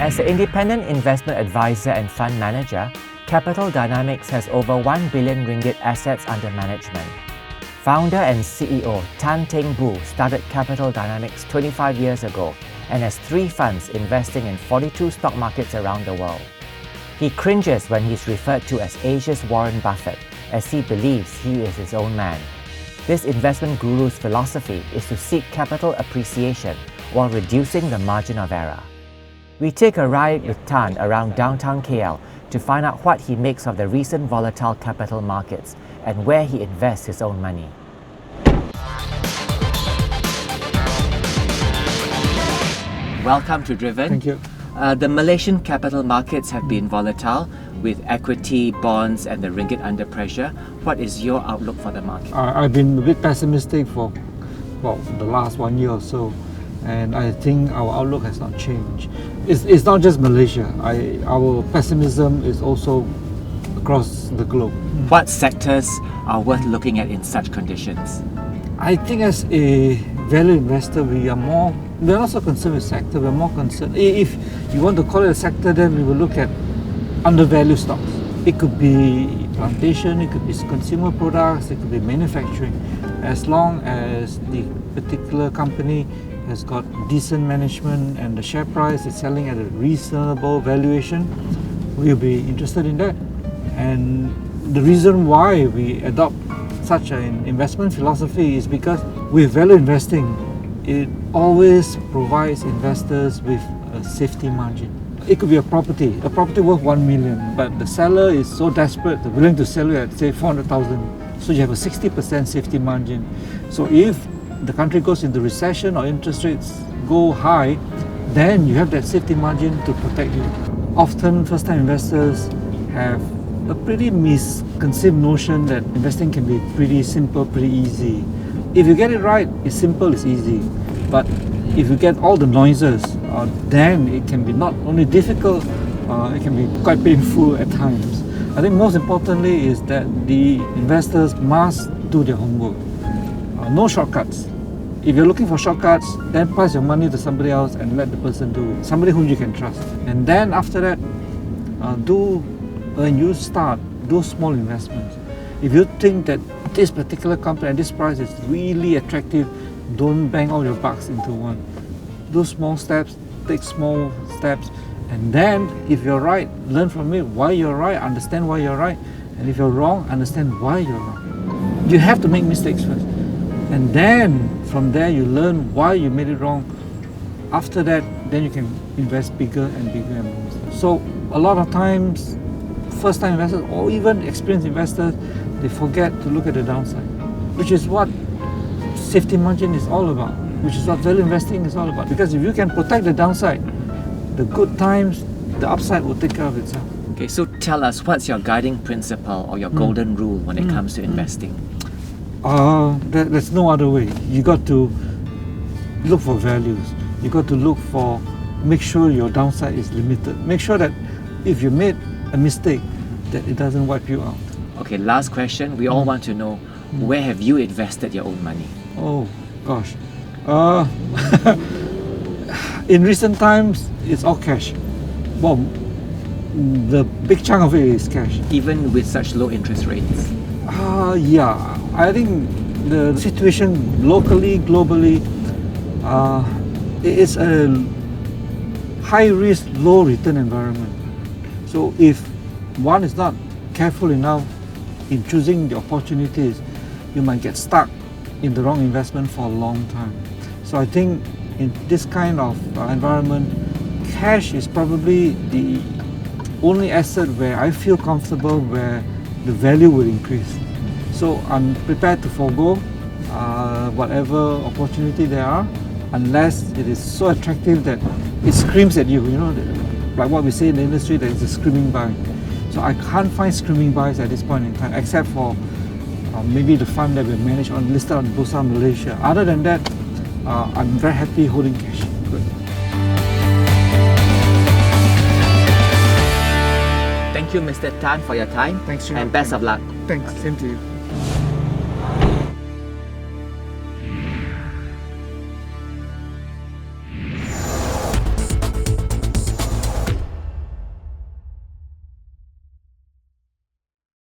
As an independent investment advisor and fund manager, Capital Dynamics has over 1 billion ringgit assets under management. Founder and CEO Teng started Capital Dynamics 25 years ago and has 3 funds investing in 42 stock markets around the world. He cringes when he's referred to as Asia's Warren Buffett, as he believes he is his own man. This investment guru's philosophy is to seek capital appreciation while reducing the margin of error. We take a ride with Tan around downtown KL to find out what he makes of the recent volatile capital markets and where he invests his own money. Welcome to Driven. Thank you. The Malaysian capital markets have been volatile, with equity, bonds and the ringgit under pressure. What is your outlook for the market? I've been a bit pessimistic for the last 1 year or so, and I think our outlook has not changed. It's not just Malaysia. Our pessimism is also across the globe. What sectors are worth looking at in such conditions? I think as a value investor, we're not so concerned with sector. We're more concerned, if you want to call it a sector, then we will look at undervalued stocks. It could be plantation, it could be consumer products, it could be manufacturing. As long as the particular company has got decent management and the share price is selling at a reasonable valuation, we'll be interested in that. And the reason why we adopt such an investment philosophy is because with value investing, it always provides investors with a safety margin. It could be a property worth 1 million, but the seller is so desperate, they're willing to sell it at say 400,000. So you have a 60% safety margin. So if the country goes into recession or interest rates go high, then you have that safety margin to protect you. Often first-time investors have a pretty misconceived notion that investing can be pretty simple, pretty easy. If you get it right, it's simple, it's easy. But if you get all the noises, then it can be not only difficult, it can be quite painful at times. I think most importantly is that the investors must do their homework. No shortcuts. If you're looking for shortcuts, then pass your money to somebody else and let the person do it. Somebody whom you can trust. And then after that, when you start, do small investments. If you think that this particular company at this price is really attractive, don't bang all your bucks into one. Do small steps, take small steps, and then if you're right, learn from it why you're right, understand why you're right, and if you're wrong, understand why you're wrong. You have to make mistakes first, and then from there you learn why you made it wrong. After that, then you can invest bigger and bigger and more. So a lot of times, first-time investors or even experienced investors, they forget to look at the downside, which is what safety margin is all about, which is what value investing is all about. Because if you can protect the downside, the good times, the upside will take care of itself. Okay, so tell us, what's your guiding principle or your golden rule when it comes to investing? There's no other way. You got to look for values. You got to make sure your downside is limited. Make sure that if you made a mistake, that it doesn't wipe you out. Okay, last question. We all want to know, where have you invested your own money? Oh gosh, in recent times it's all cash. Well, the big chunk of it is cash. Even with such low interest rates? Yeah, I think the situation locally, globally, it's a high risk, low return environment. So if one is not careful enough in choosing the opportunities, you might get stuck in the wrong investment for a long time. So I think in this kind of environment, cash is probably the only asset where I feel comfortable, where the value will increase. So I'm prepared to forego whatever opportunity there are, unless it is so attractive that it screams at you, like what we say in the industry, that it's a screaming buy. So I can't find screaming buys at this point in time, except for maybe the fund that we manage listed on Bursa Malaysia. Other than that, I'm very happy holding cash. Good. Thank you, Mr. Tan, for your time. Thanks, and best of luck. Thanks, same to you.